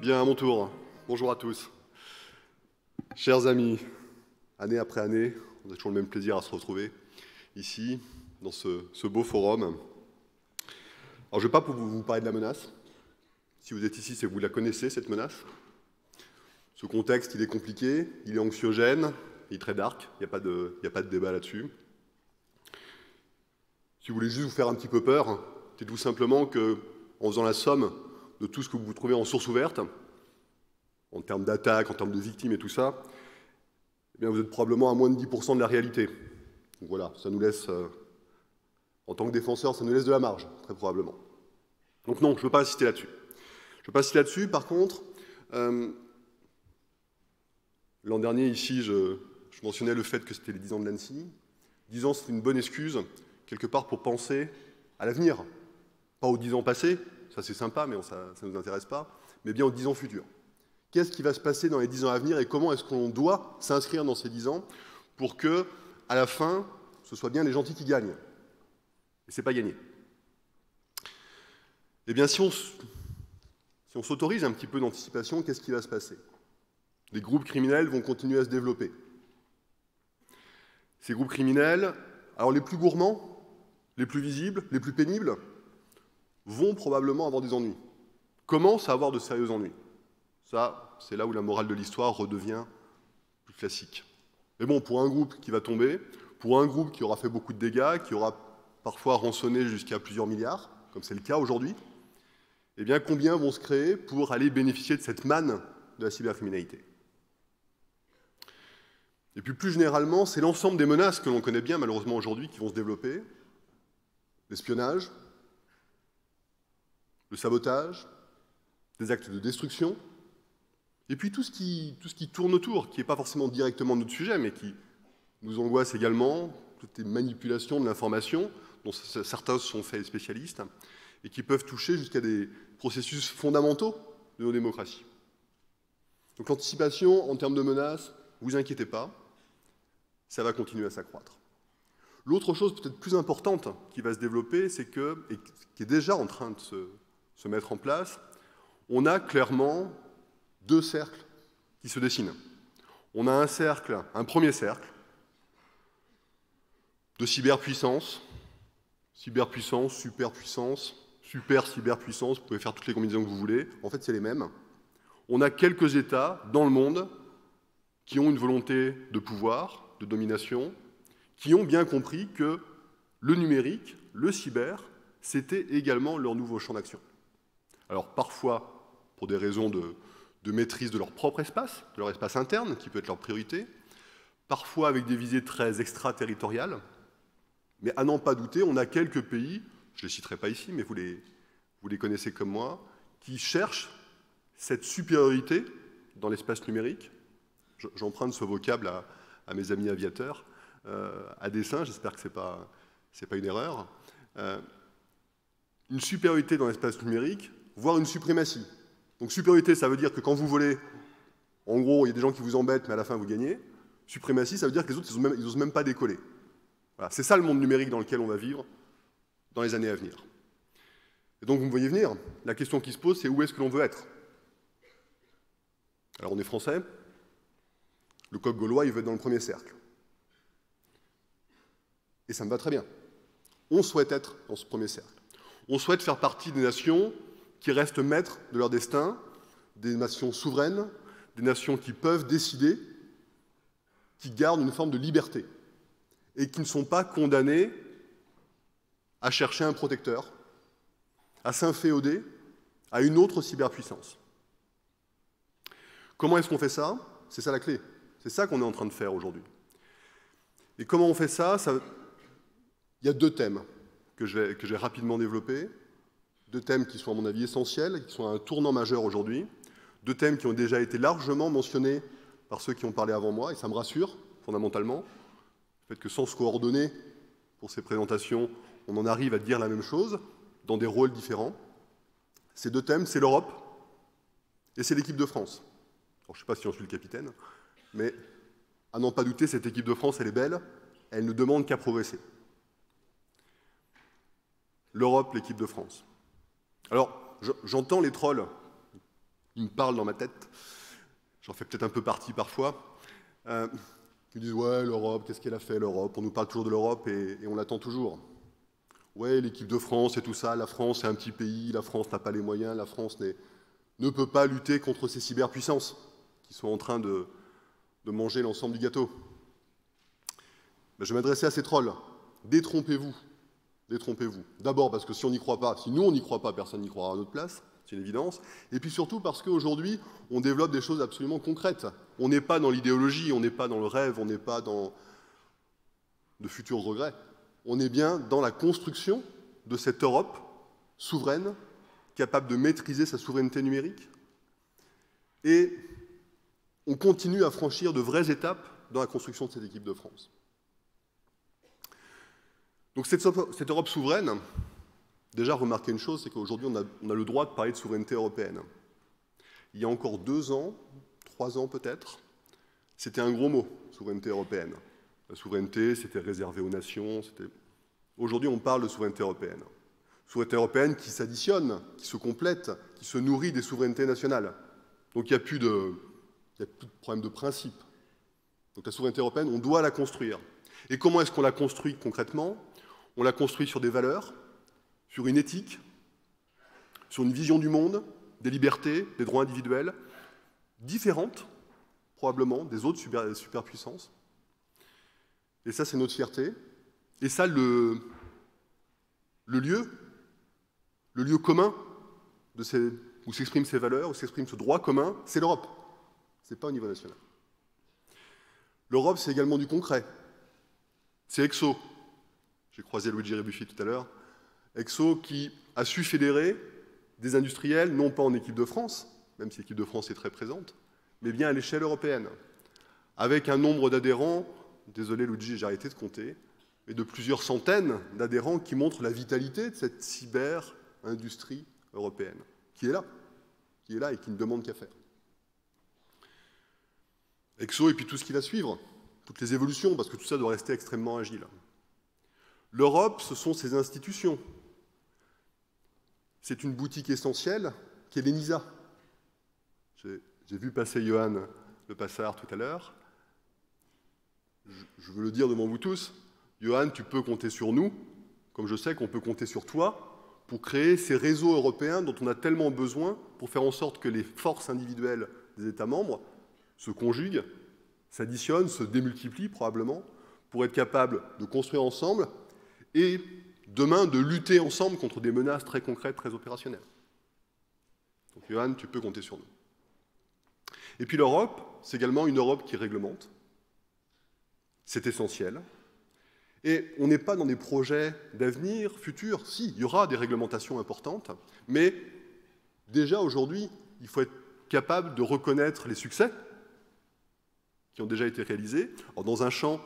Bien, à mon tour. Bonjour à tous. Chers amis, année après année, on a toujours le même plaisir à se retrouver ici, dans ce beau forum. Alors, je ne vais pas vous parler de la menace. Si vous êtes ici, c'est que vous la connaissez, cette menace. Ce contexte, il est compliqué, il est anxiogène, il est très dark, il n'y a pas de débat là-dessus. Si vous voulez juste vous faire un petit peu peur, dites-vous simplement qu'en faisant la somme de tout ce que vous trouvez en source ouverte, en termes d'attaques, en termes de victimes et tout ça, eh bien vous êtes probablement à moins de 10% de la réalité. Donc voilà, ça nous laisse, en tant que défenseur, ça nous laisse de la marge, très probablement. Donc non, je ne veux pas insister là-dessus. Je ne veux pas insister là-dessus, par contre, l'an dernier, ici, je mentionnais le fait que c'était les 10 ans de l'Annecy. 10 ans, c'est une bonne excuse, quelque part, pour penser à l'avenir. Pas aux 10 ans passés, ça c'est sympa, mais ça ne nous intéresse pas, mais bien aux 10 ans futurs. Qu'est-ce qui va se passer dans les 10 ans à venir et comment est-ce qu'on doit s'inscrire dans ces 10 ans pour que, à la fin, ce soit bien les gentils qui gagnent. Et ce n'est pas gagné. Eh bien, si on s'autorise un petit peu d'anticipation, qu'est-ce qui va se passer? Les groupes criminels vont continuer à se développer. Ces groupes criminels, alors les plus gourmands, les plus visibles, les plus pénibles, vont probablement avoir des ennuis. Commencent à avoir de sérieux ennuis. Ça, c'est là où la morale de l'histoire redevient plus classique. Mais bon, pour un groupe qui va tomber, pour un groupe qui aura fait beaucoup de dégâts, qui aura parfois rançonné jusqu'à plusieurs milliards, comme c'est le cas aujourd'hui, eh bien, combien vont se créer pour aller bénéficier de cette manne de la cybercriminalité? Et puis plus généralement, c'est l'ensemble des menaces que l'on connaît bien malheureusement aujourd'hui qui vont se développer. L'espionnage, le sabotage, des actes de destruction, et puis tout ce qui tourne autour, qui n'est pas forcément directement notre sujet, mais qui nous angoisse également, toutes les manipulations de l'information, dont certains se sont faits spécialistes, et qui peuvent toucher jusqu'à des processus fondamentaux de nos démocraties. Donc l'anticipation en termes de menaces, ne vous inquiétez pas, ça va continuer à s'accroître. L'autre chose peut-être plus importante qui va se développer, c'est que, et qui est déjà en train de se mettre en place, on a clairement deux cercles qui se dessinent. On a un premier cercle de cyberpuissance, superpuissance, super cyberpuissance, vous pouvez faire toutes les combinaisons que vous voulez, en fait c'est les mêmes. On a quelques États dans le monde qui ont une volonté de pouvoir, de domination, qui ont bien compris que le numérique, le cyber, c'était également leur nouveau champ d'action. Alors parfois, pour des raisons de maîtrise de leur propre espace, de leur espace interne, qui peut être leur priorité, parfois avec des visées très extraterritoriales, mais à n'en pas douter, on a quelques pays, je ne les citerai pas ici, mais vous les connaissez comme moi, qui cherchent cette supériorité dans l'espace numérique. J'emprunte ce vocable à mes amis aviateurs, à dessein, j'espère que ce n'est pas une erreur. Une supériorité dans l'espace numérique, voire une suprématie. Donc supériorité, ça veut dire que quand vous volez, en gros, il y a des gens qui vous embêtent, mais à la fin, vous gagnez. Suprématie, ça veut dire que les autres, ils n'osent même pas décoller. Voilà, c'est ça le monde numérique dans lequel on va vivre dans les années à venir. Et donc, vous me voyez venir, la question qui se pose, c'est où est-ce que l'on veut être? Alors, on est français. Le coq gaulois, il veut être dans le premier cercle. Et ça me va très bien. On souhaite être dans ce premier cercle. On souhaite faire partie des nations qui restent maîtres de leur destin, des nations souveraines, des nations qui peuvent décider, qui gardent une forme de liberté et qui ne sont pas condamnées à chercher un protecteur, à s'inféoder à une autre cyberpuissance. Comment est-ce qu'on fait ça? C'est ça la clé. C'est ça qu'on est en train de faire aujourd'hui. Et comment on fait ça? Il y a deux thèmes que je vais rapidement développer. Deux thèmes qui sont, à mon avis, essentiels, qui sont à un tournant majeur aujourd'hui. Deux thèmes qui ont déjà été largement mentionnés par ceux qui ont parlé avant moi, et ça me rassure, fondamentalement. Le fait que sans se coordonner pour ces présentations, on en arrive à dire la même chose, dans des rôles différents. Ces deux thèmes, c'est l'Europe et c'est l'équipe de France. Alors, je ne sais pas si j'en suis le capitaine, mais à n'en pas douter, cette équipe de France, elle est belle, elle ne demande qu'à progresser. L'Europe, l'équipe de France. Alors, j'entends les trolls me parlent dans ma tête. J'en fais peut-être un peu partie parfois. Ils me disent « Ouais, l'Europe, qu'est-ce qu'elle a fait, l'Europe ?» On nous parle toujours de l'Europe et on l'attend toujours. Ouais, l'équipe de France et tout ça, la France est un petit pays, la France n'a pas les moyens, la France ne peut pas lutter contre ces cyberpuissances qui sont en train de manger l'ensemble du gâteau. Ben, je vais m'adresser à ces trolls. Détrompez-vous. Détrompez-vous. D'abord parce que si on n'y croit pas, si nous on n'y croit pas, personne n'y croira à notre place, c'est une évidence. Et puis surtout parce qu'aujourd'hui, on développe des choses absolument concrètes. On n'est pas dans l'idéologie, on n'est pas dans le rêve, on n'est pas dans de futurs regrets. On est bien dans la construction de cette Europe souveraine, capable de maîtriser sa souveraineté numérique. Et on continue à franchir de vraies étapes dans la construction de cette équipe de France. Donc cette Europe souveraine, déjà remarquez une chose, c'est qu'aujourd'hui on a le droit de parler de souveraineté européenne. Il y a encore 2 ans, 3 ans peut-être, c'était un gros mot, souveraineté européenne. La souveraineté, c'était réservé aux nations. Aujourd'hui, on parle de souveraineté européenne. Souveraineté européenne qui s'additionne, qui se complète, qui se nourrit des souverainetés nationales. Donc il n'y a plus de problème de principe. Donc la souveraineté européenne, on doit la construire. Et comment est-ce qu'on la construit concrètement? On la construit sur des valeurs, sur une éthique, sur une vision du monde, des libertés, des droits individuels, différentes, probablement, des autres superpuissances. Et ça, c'est notre fierté. Et ça, le lieu commun où s'expriment ces valeurs, où s'exprime ce droit commun, c'est l'Europe. Ce n'est pas au niveau national. L'Europe, c'est également du concret. C'est Exo. J'ai croisé Luigi Rebuffi tout à l'heure. Exo qui a su fédérer des industriels, non pas en équipe de France, même si l'équipe de France est très présente, mais bien à l'échelle européenne, avec un nombre d'adhérents, désolé Luigi, j'ai arrêté de compter, mais de plusieurs centaines d'adhérents qui montrent la vitalité de cette cyber-industrie européenne, qui est là et qui ne demande qu'à faire. Exo et puis tout ce qui va suivre, toutes les évolutions, parce que tout ça doit rester extrêmement agile. L'Europe, ce sont ses institutions. C'est une boutique essentielle qui est l'ENISA. J'ai vu passer Johan Le Passard tout à l'heure. Je veux le dire devant vous tous, Johan, tu peux compter sur nous, comme je sais qu'on peut compter sur toi, pour créer ces réseaux européens dont on a tellement besoin pour faire en sorte que les forces individuelles des États membres se conjuguent, s'additionnent, se démultiplient probablement, pour être capables de construire ensemble et demain de lutter ensemble contre des menaces très concrètes, très opérationnelles. Donc Johan, tu peux compter sur nous. Et puis l'Europe, c'est également une Europe qui réglemente. C'est essentiel. Et on n'est pas dans des projets d'avenir futurs. Si, il y aura des réglementations importantes, mais déjà aujourd'hui, il faut être capable de reconnaître les succès qui ont déjà été réalisés. Alors, dans un champ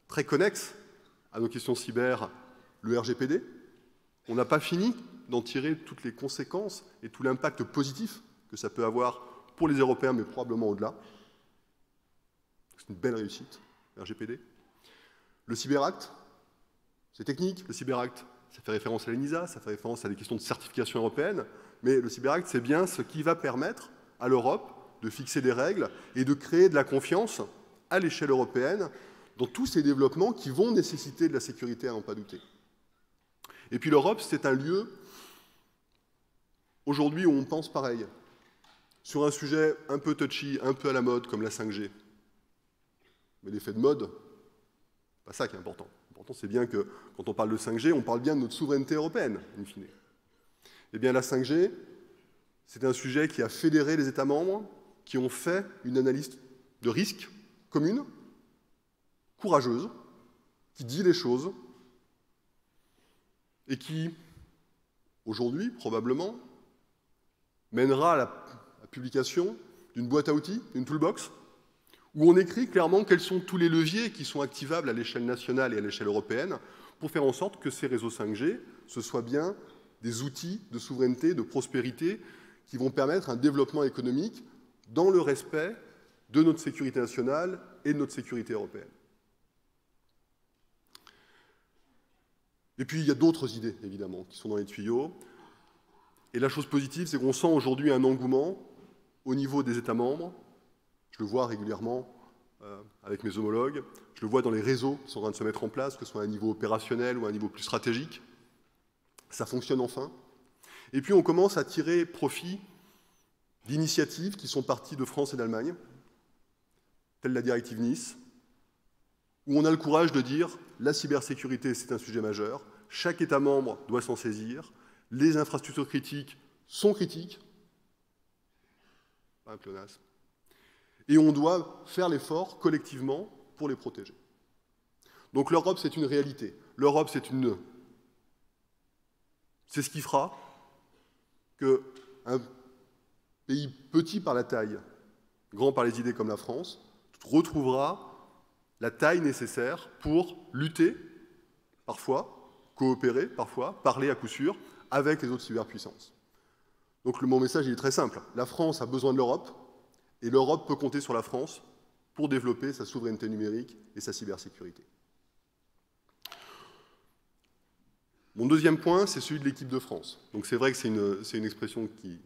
très connexe à nos questions cyber, le RGPD, on n'a pas fini d'en tirer toutes les conséquences et tout l'impact positif que ça peut avoir pour les Européens, mais probablement au-delà. C'est une belle réussite, le RGPD. Le Cyberacte, c'est technique, le Cyberacte, ça fait référence à l'ENISA, ça fait référence à des questions de certification européenne, mais le Cyberacte, c'est bien ce qui va permettre à l'Europe de fixer des règles et de créer de la confiance à l'échelle européenne dans tous ces développements qui vont nécessiter de la sécurité à n'en pas douter. Et puis l'Europe, c'est un lieu, aujourd'hui, où on pense pareil, sur un sujet un peu touchy, un peu à la mode, comme la 5G. Mais l'effet de mode, c'est pas ça qui est important. L'important, c'est bien que, quand on parle de 5G, on parle bien de notre souveraineté européenne, in fine. Eh bien, la 5G, c'est un sujet qui a fédéré les États membres, qui ont fait une analyse de risque commune, courageuse, qui dit les choses, et qui, aujourd'hui, probablement, mènera à la publication d'une boîte à outils, d'une toolbox, où on écrit clairement quels sont tous les leviers qui sont activables à l'échelle nationale et à l'échelle européenne pour faire en sorte que ces réseaux 5G, ce soient bien des outils de souveraineté, de prospérité, qui vont permettre un développement économique dans le respect de notre sécurité nationale et de notre sécurité européenne. Et puis, il y a d'autres idées, évidemment, qui sont dans les tuyaux. Et la chose positive, c'est qu'on sent aujourd'hui un engouement au niveau des États membres. Je le vois régulièrement avec mes homologues. Je le vois dans les réseaux qui sont en train de se mettre en place, que ce soit à un niveau opérationnel ou à un niveau plus stratégique. Ça fonctionne enfin. Et puis on commence à tirer profit d'initiatives qui sont parties de France et d'Allemagne, telle la directive Nice, où on a le courage de dire la cybersécurité, c'est un sujet majeur, chaque État membre doit s'en saisir, les infrastructures critiques sont critiques, pas un pléonasme, et on doit faire l'effort collectivement pour les protéger. Donc l'Europe, c'est une réalité. L'Europe, c'est ce qui fera qu'un pays petit par la taille, grand par les idées comme la France, retrouvera la taille nécessaire pour lutter, parfois, coopérer, parfois, parler à coup sûr, avec les autres cyberpuissances. Donc mon message il est très simple. La France a besoin de l'Europe, et l'Europe peut compter sur la France pour développer sa souveraineté numérique et sa cybersécurité. Mon deuxième point, c'est celui de l'équipe de France. Donc c'est vrai que c'est une expression qui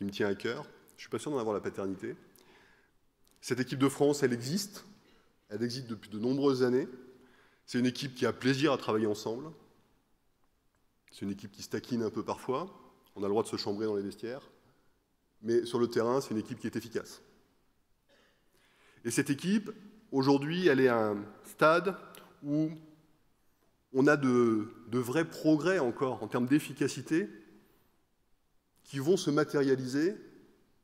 me tient à cœur. Je ne suis pas sûr d'en avoir la paternité. Cette équipe de France, elle existe depuis de nombreuses années. C'est une équipe qui a plaisir à travailler ensemble. C'est une équipe qui se taquine un peu parfois. On a le droit de se chambrer dans les vestiaires. Mais sur le terrain, c'est une équipe qui est efficace. Et cette équipe, aujourd'hui, elle est à un stade où on a de vrais progrès encore en termes d'efficacité qui vont se matérialiser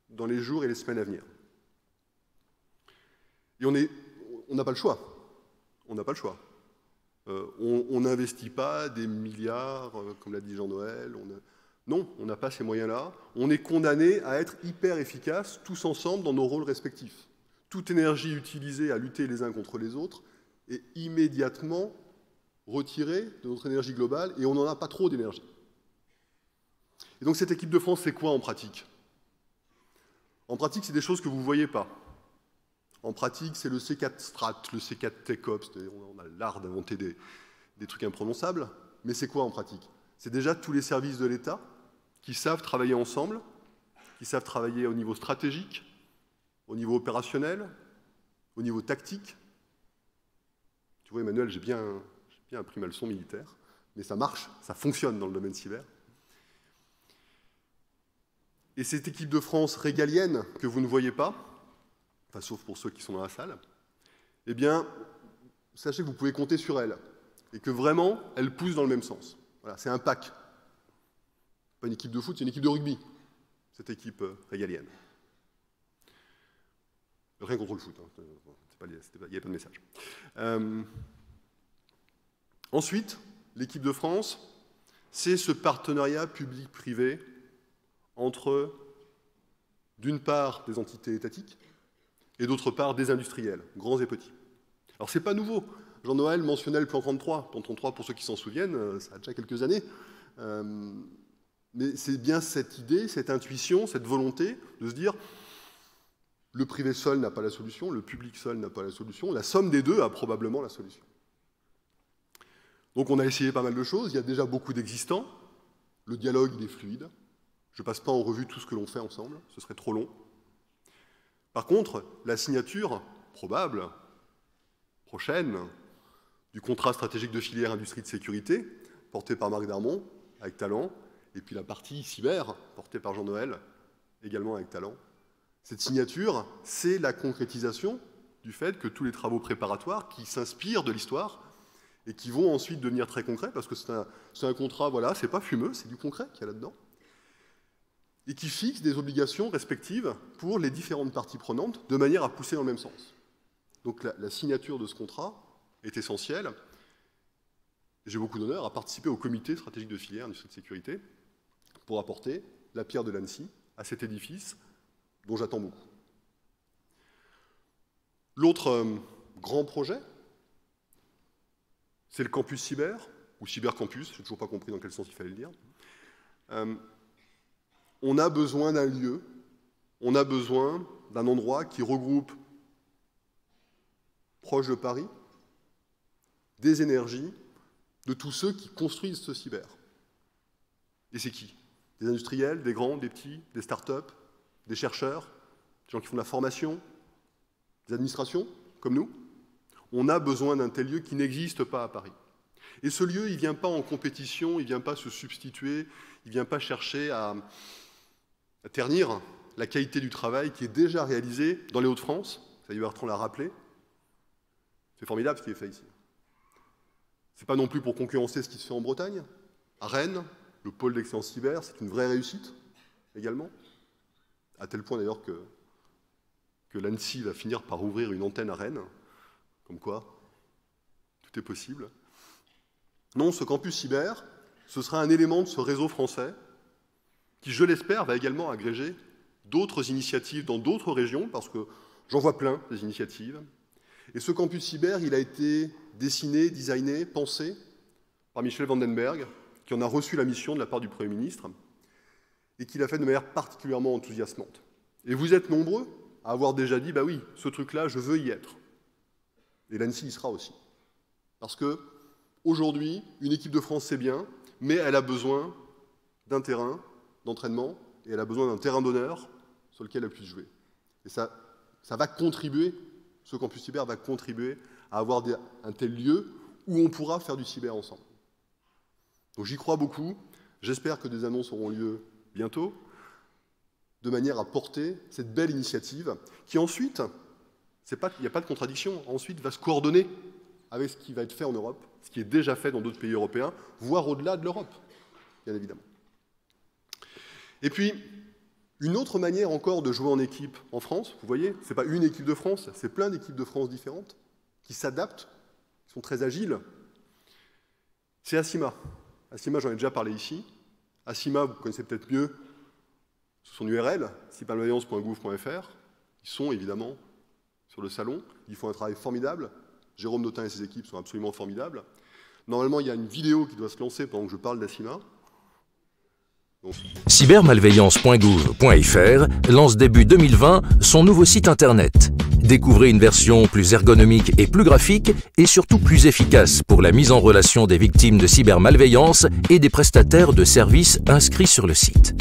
dans les jours et les semaines à venir. Et on n'a pas le choix. On n'a pas le choix. On n'investit pas des milliards, comme l'a dit Jean-Noël. Non, on n'a pas ces moyens-là. On est condamné à être hyper efficaces, tous ensemble, dans nos rôles respectifs. Toute énergie utilisée à lutter les uns contre les autres est immédiatement retirée de notre énergie globale, et on n'en a pas trop d'énergie. Et donc cette équipe de France, c'est quoi en pratique? En pratique, c'est des choses que vous ne voyez pas. En pratique, c'est le C4 Strat, le C4 TechOps. On a l'art d'inventer des trucs imprononçables. Mais c'est quoi en pratique? C'est déjà tous les services de l'État qui savent travailler ensemble, qui savent travailler au niveau stratégique, au niveau opérationnel, au niveau tactique. Tu vois, Emmanuel, j'ai bien appris ma leçon militaire, mais ça marche, ça fonctionne dans le domaine cyber. Et cette équipe de France régalienne que vous ne voyez pas, enfin, sauf pour ceux qui sont dans la salle, eh bien, sachez que vous pouvez compter sur elle, et que vraiment, elle pousse dans le même sens. Voilà, c'est un pack. Pas une équipe de foot, c'est une équipe de rugby, cette équipe régalienne. Rien contre le foot, hein. Il n'y a pas de message. Ensuite, l'équipe de France, c'est ce partenariat public-privé entre, d'une part, des entités étatiques, et d'autre part, des industriels, grands et petits. Alors, c'est pas nouveau. Jean-Noël mentionnait le plan 33. Plan 33, pour ceux qui s'en souviennent, ça a déjà quelques années. Mais c'est bien cette idée, cette intuition, cette volonté de se dire le privé seul n'a pas la solution, le public seul n'a pas la solution, la somme des deux a probablement la solution. Donc on a essayé pas mal de choses, il y a déjà beaucoup d'existants, le dialogue il est fluide, je ne passe pas en revue tout ce que l'on fait ensemble, ce serait trop long. Par contre, la signature probable, prochaine, du contrat stratégique de filière industrie de sécurité, porté par Marc Darmon, avec talent, et puis la partie cyber, portée par Jean-Noël, également avec talent. Cette signature, c'est la concrétisation du fait que tous les travaux préparatoires qui s'inspirent de l'histoire et qui vont ensuite devenir très concrets, parce que c'est un contrat, voilà, c'est pas fumeux, c'est du concret qu'il y a là-dedans, et qui fixe des obligations respectives pour les différentes parties prenantes, de manière à pousser dans le même sens. Donc la signature de ce contrat est essentielle. J'ai beaucoup d'honneur à participer au comité stratégique de filière industrie de sécurité pour apporter la pierre de l'ANSSI à cet édifice dont j'attends beaucoup. L'autre grand projet, c'est le campus cyber, ou cybercampus, je n'ai toujours pas compris dans quel sens il fallait le dire. On a besoin d'un lieu, on a besoin d'un endroit qui regroupe, proche de Paris, des énergies de tous ceux qui construisent ce cyber. Et c'est qui? Des industriels, des grands, des petits, des start-up, des chercheurs, des gens qui font de la formation, des administrations, comme nous. On a besoin d'un tel lieu qui n'existe pas à Paris. Et ce lieu, il ne vient pas en compétition, il ne vient pas se substituer, il ne vient pas chercher à ternir la qualité du travail qui est déjà réalisé dans les Hauts-de-France. Xavier Bertrand l'a rappelé. C'est formidable ce qui est fait ici. Ce n'est pas non plus pour concurrencer ce qui se fait en Bretagne. À Rennes, le pôle d'excellence cyber, c'est une vraie réussite également. À tel point d'ailleurs que l'ANSSI va finir par ouvrir une antenne à Rennes. Comme quoi, tout est possible. Non, ce campus cyber, ce sera un élément de ce réseau français qui, je l'espère, va également agréger d'autres initiatives dans d'autres régions, parce que j'en vois plein, des initiatives. Et ce campus cyber, il a été dessiné, designé, pensé par Michel Vandenberg, qui en a reçu la mission de la part du Premier ministre, et qui l'a fait de manière particulièrement enthousiasmante. Et vous êtes nombreux à avoir déjà dit, bah oui, ce truc-là, je veux y être. Et l'ANSSI y sera aussi. Parce que, aujourd'hui, une équipe de France, c'est bien, mais elle a besoin d'un terrain d'entraînement, et elle a besoin d'un terrain d'honneur sur lequel elle puisse jouer. Et ça va contribuer, ce campus cyber va contribuer à avoir un tel lieu où on pourra faire du cyber ensemble. Donc j'y crois beaucoup. J'espère que des annonces auront lieu bientôt, de manière à porter cette belle initiative, qui ensuite, il n'y a pas de contradiction, ensuite va se coordonner avec ce qui va être fait en Europe, ce qui est déjà fait dans d'autres pays européens, voire au-delà de l'Europe, bien évidemment. Et puis, une autre manière encore de jouer en équipe en France, vous voyez, ce n'est pas une équipe de France, c'est plein d'équipes de France différentes, qui s'adaptent, qui sont très agiles. C'est Acima. Acima, j'en ai déjà parlé ici. Acima, vous connaissez peut-être mieux son URL, cybermalveillance.gouv.fr. Ils sont évidemment sur le salon, ils font un travail formidable. Jérôme Notin et ses équipes sont absolument formidables. Normalement, il y a une vidéo qui doit se lancer pendant que je parle d'Acima. Cybermalveillance.gouv.fr lance début 2020 son nouveau site internet. Découvrez une version plus ergonomique et plus graphique et surtout plus efficace pour la mise en relation des victimes de cybermalveillance et des prestataires de services inscrits sur le site.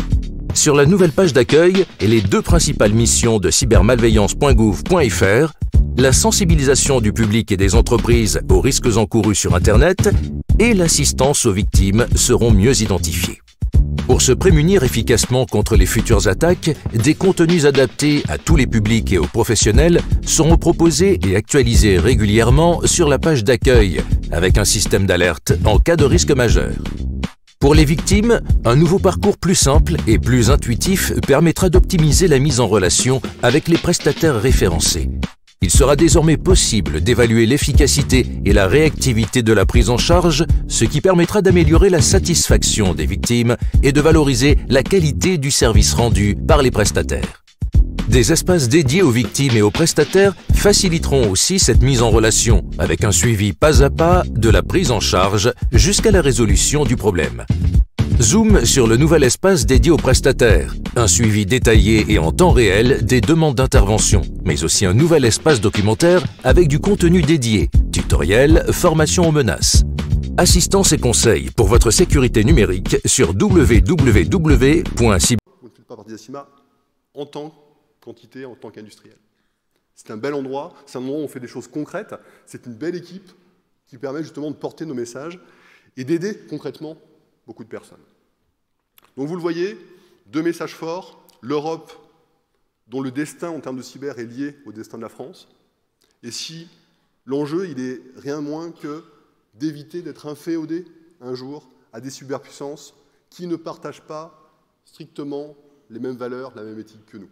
Sur la nouvelle page d'accueil, les deux principales missions de cybermalveillance.gouv.fr, la sensibilisation du public et des entreprises aux risques encourus sur Internet et l'assistance aux victimes seront mieux identifiées. Pour se prémunir efficacement contre les futures attaques, des contenus adaptés à tous les publics et aux professionnels seront proposés et actualisés régulièrement sur la page d'accueil, avec un système d'alerte en cas de risque majeur. Pour les victimes, un nouveau parcours plus simple et plus intuitif permettra d'optimiser la mise en relation avec les prestataires référencés. Il sera désormais possible d'évaluer l'efficacité et la réactivité de la prise en charge, ce qui permettra d'améliorer la satisfaction des victimes et de valoriser la qualité du service rendu par les prestataires. Des espaces dédiés aux victimes et aux prestataires faciliteront aussi cette mise en relation, avec un suivi pas à pas de la prise en charge jusqu'à la résolution du problème. Zoom sur le nouvel espace dédié aux prestataires, un suivi détaillé et en temps réel des demandes d'intervention, mais aussi un nouvel espace documentaire avec du contenu dédié, tutoriels, formation aux menaces. Assistance et conseils pour votre sécurité numérique sur www.cyber. Vous ne faites pas partie d'Acima en tant qu'entité, en tant qu'industriel. C'est un bel endroit, c'est un endroit où on fait des choses concrètes, c'est une belle équipe qui permet justement de porter nos messages et d'aider concrètement beaucoup de personnes. Donc vous le voyez, deux messages forts, l'Europe dont le destin en termes de cyber est lié au destin de la France, et si l'enjeu il est rien moins que d'éviter d'être inféodé un jour à des superpuissances qui ne partagent pas strictement les mêmes valeurs, la même éthique que nous.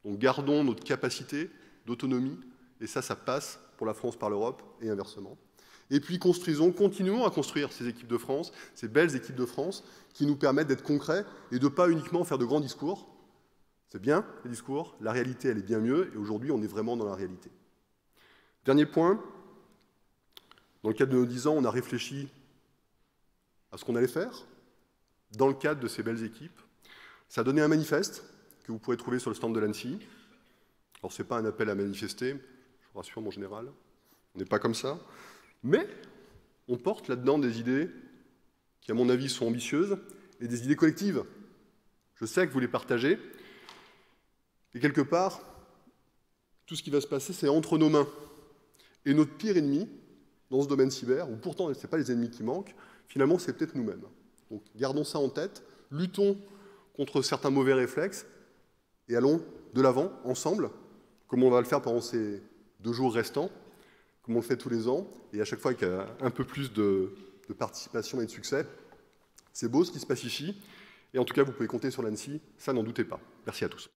Donc gardons notre capacité d'autonomie, et ça passe pour la France par l'Europe et inversement. Et puis continuons à construire ces équipes de France, ces belles équipes de France, qui nous permettent d'être concrets et de ne pas uniquement faire de grands discours. C'est bien, les discours, la réalité, elle est bien mieux, et aujourd'hui, on est vraiment dans la réalité. Dernier point, dans le cadre de nos 10 ans, on a réfléchi à ce qu'on allait faire, dans le cadre de ces belles équipes. Ça a donné un manifeste que vous pourrez trouver sur le stand de l'ANSSI. Alors, ce n'est pas un appel à manifester, je vous rassure, mon général, on n'est pas comme ça. Mais on porte là-dedans des idées qui, à mon avis, sont ambitieuses et des idées collectives. Je sais que vous les partagez. Et quelque part, tout ce qui va se passer, c'est entre nos mains. Et notre pire ennemi, dans ce domaine cyber, ou pourtant ce n'est pas les ennemis qui manquent, finalement c'est peut-être nous-mêmes. Donc gardons ça en tête, luttons contre certains mauvais réflexes, et allons de l'avant, ensemble, comme on va le faire pendant ces 2 jours restants, comme on le fait tous les ans, et à chaque fois avec un peu plus de participation et de succès. C'est beau ce qui se passe ici, et en tout cas vous pouvez compter sur l'ANSSI, ça n'en doutez pas. Merci à tous.